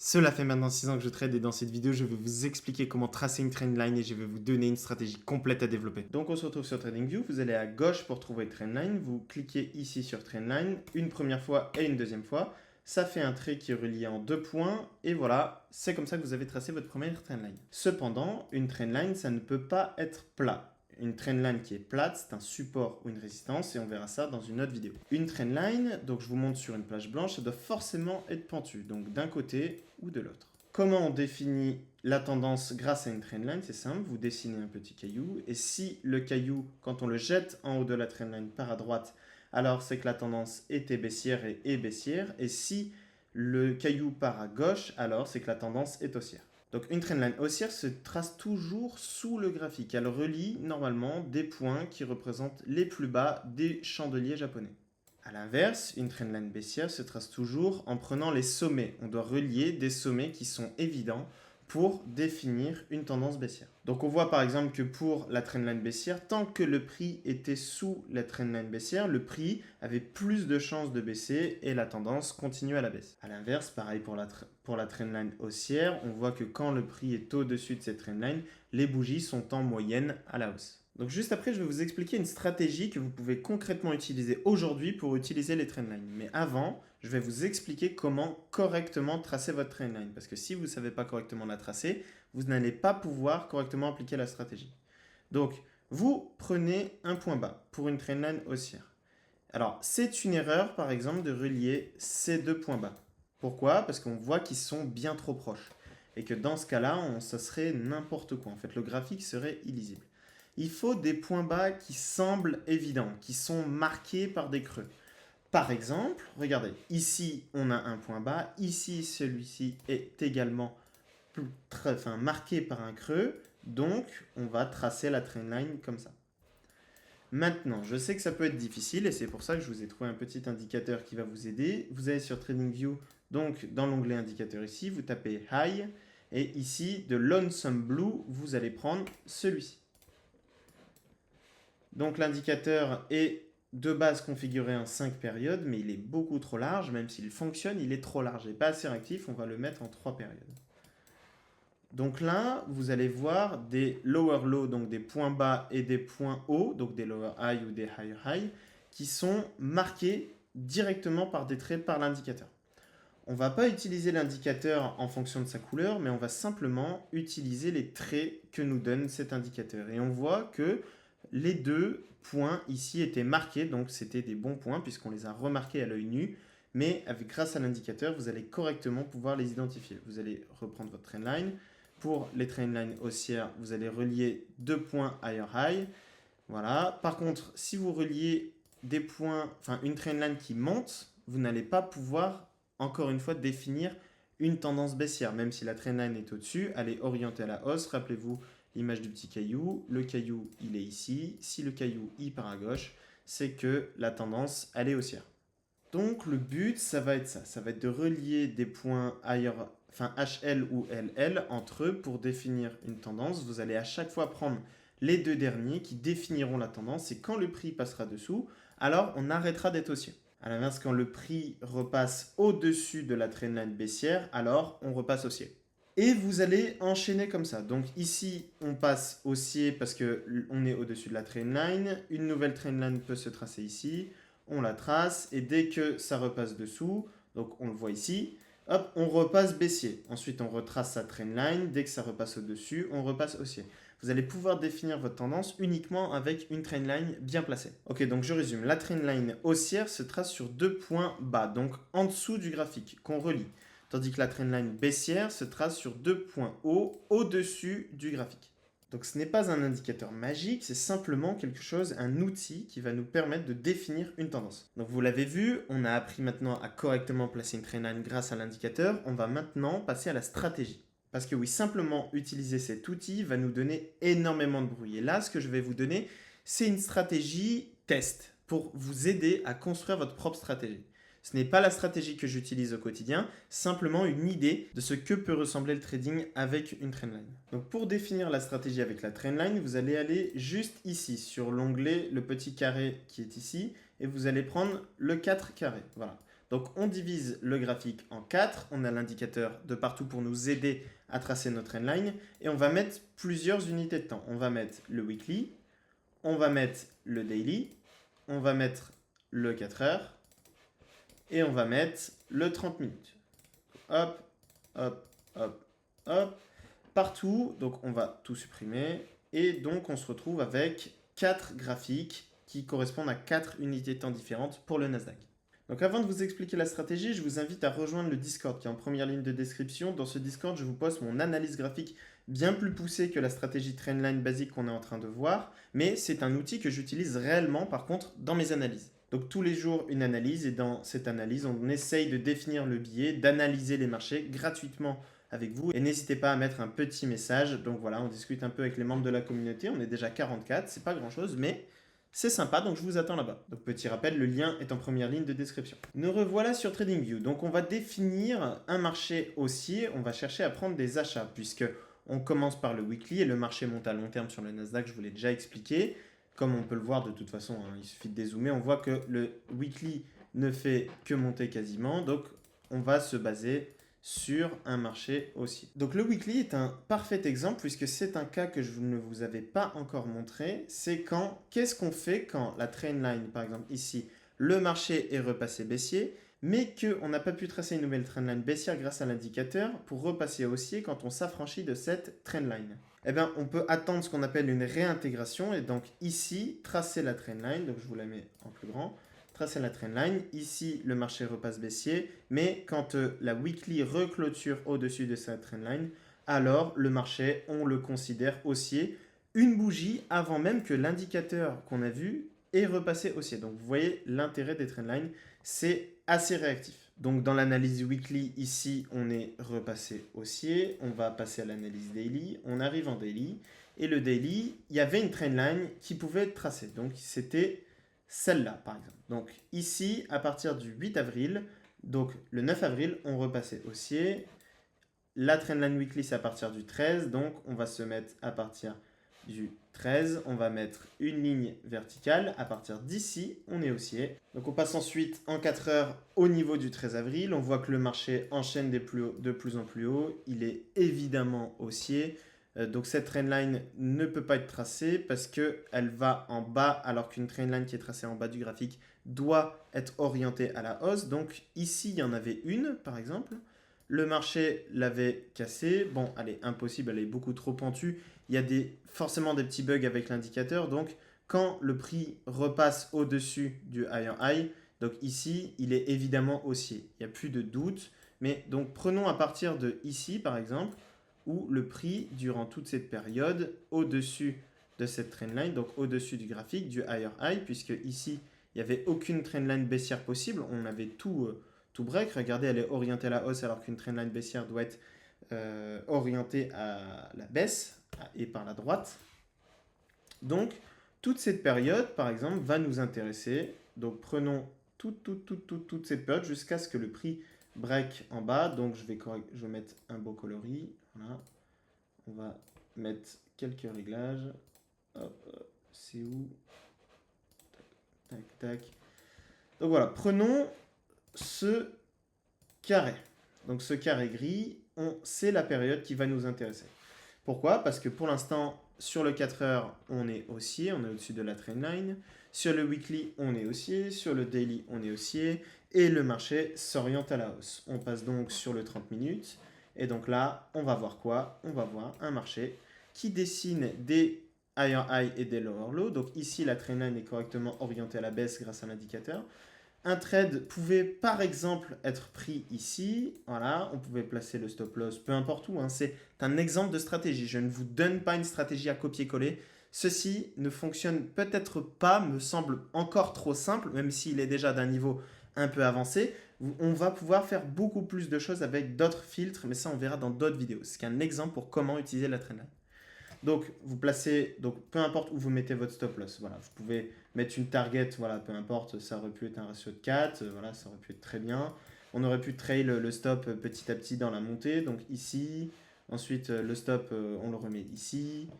Cela fait maintenant 6 ans que je trade et dans cette vidéo, je vais vous expliquer comment tracer une trendline et je vais vous donner une stratégie complète à développer. Donc on se retrouve sur TradingView, vous allez à gauche pour trouver trendline, vous cliquez ici sur trendline une première fois et une deuxième fois. Ça fait un trait qui est relié en 2 points et voilà, c'est comme ça que vous avez tracé votre première trendline. Cependant, une trendline, ça ne peut pas être plat. Une trendline qui est plate, c'est un support ou une résistance et on verra ça dans une autre vidéo. Une trendline, donc je vous montre sur une plage blanche, ça doit forcément être pentu, donc d'un côté ou de l'autre. Comment on définit la tendance grâce à une trendline? C'est simple, vous dessinez un petit caillou et si le caillou, quand on le jette en haut de la trendline, part à droite, alors c'est que la tendance était baissière et est baissière, et si le caillou part à gauche, alors c'est que la tendance est haussière. Donc une trendline haussière se trace toujours sous le graphique. Elle relie normalement des points qui représentent les plus bas des chandeliers japonais. A l'inverse, une trendline baissière se trace toujours en prenant les sommets. On doit relier des sommets qui sont évidents pour définir une tendance baissière. Donc on voit par exemple que pour la trendline baissière, tant que le prix était sous la trendline baissière, le prix avait plus de chances de baisser et la tendance continue à la baisse. A l'inverse, pareil pour la trendline haussière, on voit que quand le prix est au-dessus de cette trendline, les bougies sont en moyenne à la hausse. Donc juste après, je vais vous expliquer une stratégie que vous pouvez concrètement utiliser aujourd'hui pour utiliser les trendlines. Mais avant, je vais vous expliquer comment correctement tracer votre trendline. Parce que si vous ne savez pas correctement la tracer, vous n'allez pas pouvoir correctement appliquer la stratégie. Donc, vous prenez un point bas pour une trendline haussière. Alors, c'est une erreur, par exemple, de relier ces deux points bas. Pourquoi? Parce qu'on voit qu'ils sont bien trop proches. Et que dans ce cas-là, ça serait n'importe quoi. En fait, le graphique serait illisible. Il faut des points bas qui semblent évidents, qui sont marqués par des creux. Par exemple, regardez, ici on a un point bas, ici celui-ci est également marqué par un creux, donc on va tracer la trendline comme ça. Maintenant, je sais que ça peut être difficile et c'est pour ça que je vous ai trouvé un petit indicateur qui va vous aider. Vous allez sur TradingView, donc dans l'onglet indicateur ici, vous tapez High et ici de Lonesome Blue, vous allez prendre celui-ci. Donc l'indicateur est de base configuré en 5 périodes, mais il est beaucoup trop large, même s'il fonctionne, il est trop large et pas assez réactif, on va le mettre en 3 périodes. Donc là, vous allez voir des lower low, donc des points bas et des points hauts, donc des lower high ou des higher high, qui sont marqués directement par des traits par l'indicateur. On ne va pas utiliser l'indicateur en fonction de sa couleur, mais on va simplement utiliser les traits que nous donne cet indicateur. Et on voit que les deux points ici étaient marqués, donc c'était des bons points puisqu'on les a remarqués à l'œil nu, mais grâce à l'indicateur, vous allez correctement pouvoir les identifier. Vous allez reprendre votre trendline. Pour les trendlines haussières, vous allez relier deux points higher high. Voilà. Par contre, si vous reliez des points, une trendline qui monte, vous n'allez pas pouvoir, encore une fois, définir une tendance baissière. Même si la trendline est au-dessus, elle est orientée à la hausse. Rappelez-vous l'image du petit caillou. Le caillou, il est ici. Si le caillou, il part à gauche, c'est que la tendance, elle est haussière. Donc le but, ça va être ça. Ça va être de relier des points HL ou LL entre eux pour définir une tendance. Vous allez à chaque fois prendre les deux derniers qui définiront la tendance et quand le prix passera dessous, alors on arrêtera d'être haussier. A l'inverse, quand le prix repasse au-dessus de la trendline baissière, alors on repasse haussier. Et vous allez enchaîner comme ça. Donc ici, on passe haussier parce qu'on est au-dessus de la trendline. Une nouvelle trendline peut se tracer ici. On la trace et dès que ça repasse dessous, donc on le voit ici, hop, on repasse baissier. Ensuite, on retrace sa trendline. Dès que ça repasse au-dessus, on repasse haussier. Vous allez pouvoir définir votre tendance uniquement avec une trendline bien placée. Ok, donc je résume. La trendline haussière se trace sur deux points bas, donc en dessous du graphique, qu'on relie. Tandis que la trendline baissière se trace sur deux points hauts, au-dessus du graphique. Donc ce n'est pas un indicateur magique, c'est simplement quelque chose, un outil qui va nous permettre de définir une tendance. Donc vous l'avez vu, on a appris maintenant à correctement placer une trendline grâce à l'indicateur. On va maintenant passer à la stratégie. Parce que oui, simplement utiliser cet outil va nous donner énormément de bruit. Et là, ce que je vais vous donner, c'est une stratégie test pour vous aider à construire votre propre stratégie. Ce n'est pas la stratégie que j'utilise au quotidien, simplement une idée de ce que peut ressembler le trading avec une trendline. Donc pour définir la stratégie avec la trendline, vous allez aller juste ici sur l'onglet, le petit carré qui est ici, et vous allez prendre le 4 carré. Voilà. Donc on divise le graphique en 4, on a l'indicateur de partout pour nous aider à tracer notre trendline, et on va mettre plusieurs unités de temps. On va mettre le weekly, on va mettre le daily, on va mettre le 4 heures, et on va mettre le 30 minutes. Hop, hop, hop, hop, partout, donc on va tout supprimer, et donc on se retrouve avec 4 graphiques qui correspondent à 4 unités de temps différentes pour le Nasdaq. Donc avant de vous expliquer la stratégie, je vous invite à rejoindre le Discord qui est en première ligne de description. Dans ce Discord, je vous poste mon analyse graphique bien plus poussée que la stratégie trendline basique qu'on est en train de voir, mais c'est un outil que j'utilise réellement par contre dans mes analyses. Donc tous les jours une analyse, et dans cette analyse, on essaye de définir le biais, d'analyser les marchés gratuitement avec vous. Et n'hésitez pas à mettre un petit message. Donc voilà, on discute un peu avec les membres de la communauté. On est déjà 44, c'est pas grand chose, mais c'est sympa, donc je vous attends là-bas. Donc petit rappel, le lien est en première ligne de description. Nous revoilà sur TradingView. Donc on va définir un marché haussier. On va chercher à prendre des achats puisque on commence par le weekly et le marché monte à long terme sur le Nasdaq. Je vous l'ai déjà expliqué. Comme on peut le voir de toute façon, hein, il suffit de dézoomer. On voit que le weekly ne fait que monter quasiment. Donc on va se baser sur un marché haussier. Donc le weekly est un parfait exemple puisque c'est un cas que je ne vous avais pas encore montré. C'est qu'est-ce qu'on fait quand la trendline, par exemple ici, le marché est repassé baissier, mais qu'on n'a pas pu tracer une nouvelle trendline baissière grâce à l'indicateur pour repasser haussier quand on s'affranchit de cette trendline. Eh bien, on peut attendre ce qu'on appelle une réintégration et donc ici, tracer la trendline, donc je vous la mets en plus grand, tracer la trendline. Ici, le marché repasse baissier, mais quand la weekly reclôture au-dessus de sa trendline, alors le marché, on le considère haussier, une bougie avant même que l'indicateur qu'on a vu ait repassé haussier. Donc vous voyez l'intérêt des trendlines, c'est assez réactif. Donc dans l'analyse weekly, ici, on est repassé haussier. On va passer à l'analyse daily. On arrive en daily. Et le daily, il y avait une trendline qui pouvait être tracée. Donc c'était celle-là, par exemple. Donc ici, à partir du 8 avril, donc le 9 avril, on repassait haussier. La trendline weekly, c'est à partir du 13. Donc on va se mettre à partir du 13, on va mettre une ligne verticale. À partir d'ici, on est haussier. Donc on passe ensuite en 4 heures au niveau du 13 avril. On voit que le marché enchaîne de plus en plus haut. Il est évidemment haussier. Donc cette trendline ne peut pas être tracée parce qu'elle va en bas alors qu'une trendline qui est tracée en bas du graphique doit être orientée à la hausse. Donc ici, il y en avait une par exemple. Le marché l'avait cassée. Bon, elle est impossible, elle est beaucoup trop pentue. Il y a forcément des petits bugs avec l'indicateur. Donc, quand le prix repasse au-dessus du higher high, donc ici, il est évidemment haussier. Il n'y a plus de doute. Mais donc, prenons à partir de ici, par exemple, où le prix, durant toute cette période, au-dessus de cette trendline, donc au-dessus du graphique, du higher high, puisque ici, il n'y avait aucune trendline baissière possible. On avait tout break. Regardez, elle est orientée à la hausse alors qu'une trendline baissière doit être orientée à la baisse et par la droite. Donc, toute cette période, par exemple, va nous intéresser. Donc, prenons toute cette période jusqu'à ce que le prix break en bas. Donc, je vais mettre un beau coloris. Voilà. On va mettre quelques réglages. Hop, c'est où? Tac, tac. Donc, voilà. Prenons ce carré. Donc, ce carré gris, c'est la période qui va nous intéresser. Pourquoi? Parce que pour l'instant, sur le 4 heures, on est haussier, on est au-dessus de la trendline. Sur le weekly, on est haussier. Sur le daily, on est haussier. Et le marché s'oriente à la hausse. On passe donc sur le 30 minutes. Et donc là, on va voir quoi? On va voir un marché qui dessine des higher high et des lower low. Donc ici, la trendline est correctement orientée à la baisse grâce à l'indicateur. Un trade pouvait par exemple être pris ici, voilà, on pouvait placer le stop loss, peu importe où, hein. C'est un exemple de stratégie. Je ne vous donne pas une stratégie à copier-coller. Ceci ne fonctionne peut-être pas, me semble encore trop simple, même s'il est déjà d'un niveau un peu avancé. On va pouvoir faire beaucoup plus de choses avec d'autres filtres, mais ça on verra dans d'autres vidéos. C'est qu'un exemple pour comment utiliser la trendline. Donc, vous placez, donc peu importe où vous mettez votre stop loss, voilà, vous pouvez mettre une target, voilà, peu importe, ça aurait pu être un ratio de 4, voilà, ça aurait pu être très bien. On aurait pu trail le stop petit à petit dans la montée, donc ici, ensuite le stop, on le remet ici,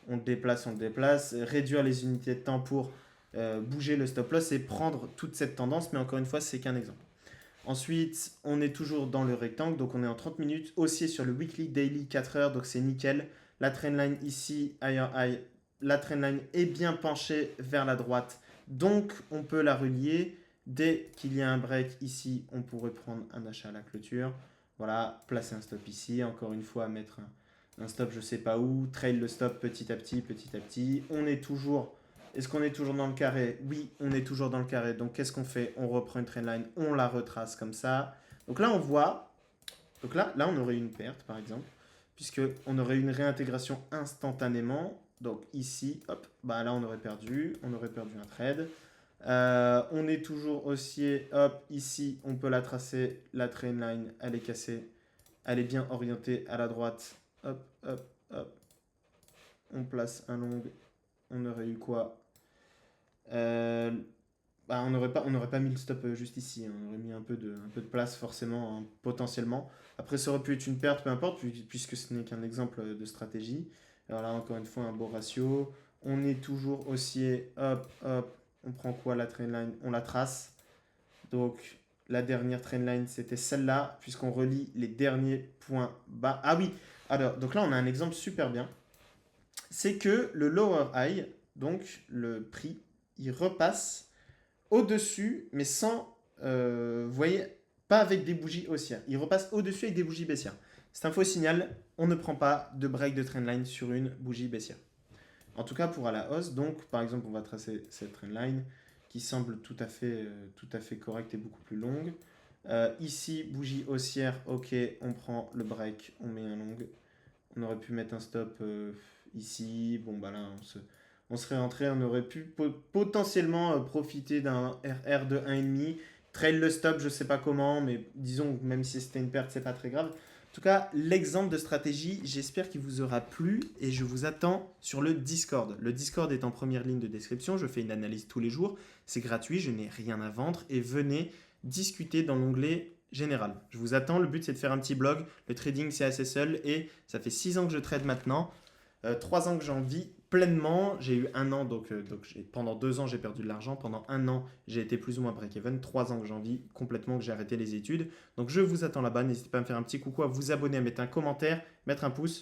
on le déplace, réduire les unités de temps pour bouger le stop loss et prendre toute cette tendance, mais encore une fois, c'est qu'un exemple. Ensuite, on est toujours dans le rectangle, donc on est en 30 minutes, haussier sur le weekly, daily, 4 heures, donc c'est nickel. La trendline ici, higher high, la trendline est bien penchée vers la droite, donc on peut la relier. Dès qu'il y a un break ici, on pourrait prendre un achat à la clôture. Voilà, placer un stop ici, encore une fois, mettre un stop je sais pas où, trail le stop petit à petit, petit à petit. On est toujours... Est-ce qu'on est toujours dans le carré? Oui, on est toujours dans le carré. Donc, qu'est-ce qu'on fait? On reprend une trendline, on la retrace comme ça. Donc là, on voit. Donc là, on aurait une perte, par exemple, puisque on aurait une réintégration instantanément. Donc ici, hop, bah là, on aurait perdu un trade. On est toujours haussier, hop, ici, on peut la tracer. La trendline, elle est cassée. Elle est bien orientée à la droite. Hop, hop, hop. On place un long. On aurait eu quoi? Euh, Bah, on n'aurait pas mis le stop juste ici, hein. On aurait mis un peu de place forcément, hein, potentiellement. Après, ça aurait pu être une perte, peu importe, puisque ce n'est qu'un exemple de stratégie. Alors là, encore une fois, un beau ratio. On est toujours haussier, hop, hop. On prend quoi la trendline? On la trace. Donc, la dernière trendline, c'était celle-là, puisqu'on relie les derniers points bas. Ah oui, alors, donc là, on a un exemple super bien. C'est que le lower high, donc le prix, il repasse au-dessus, mais sans, vous voyez, pas avec des bougies haussières. Il repasse au-dessus avec des bougies baissières. C'est un faux signal, on ne prend pas de break de trendline sur une bougie baissière. En tout cas pour à la hausse, donc par exemple on va tracer cette trendline qui semble tout à fait correcte et beaucoup plus longue. Ici, bougie haussière, ok, on prend le break, on met un long. On aurait pu mettre un stop ici. Bon, bah là, on serait rentré. On aurait pu potentiellement profiter d'un RR de 1,5. Trail le stop, je sais pas comment, mais disons, même si c'était une perte, c'est pas très grave. En tout cas, l'exemple de stratégie, j'espère qu'il vous aura plu et je vous attends sur le Discord. Le Discord est en première ligne de description. Je fais une analyse tous les jours. C'est gratuit, je n'ai rien à vendre et venez discuter dans l'onglet général. Je vous attends. Le but, c'est de faire un petit blog. Le trading, c'est assez seul et ça fait 6 ans que je trade maintenant. 3 ans que j'en vis pleinement. J'ai eu un an, donc pendant 2 ans, j'ai perdu de l'argent. Pendant un an, j'ai été plus ou moins break-even. 3 ans que j'en vis complètement, que j'ai arrêté les études. Donc je vous attends là-bas. N'hésitez pas à me faire un petit coucou, à vous abonner, à mettre un commentaire, mettre un pouce.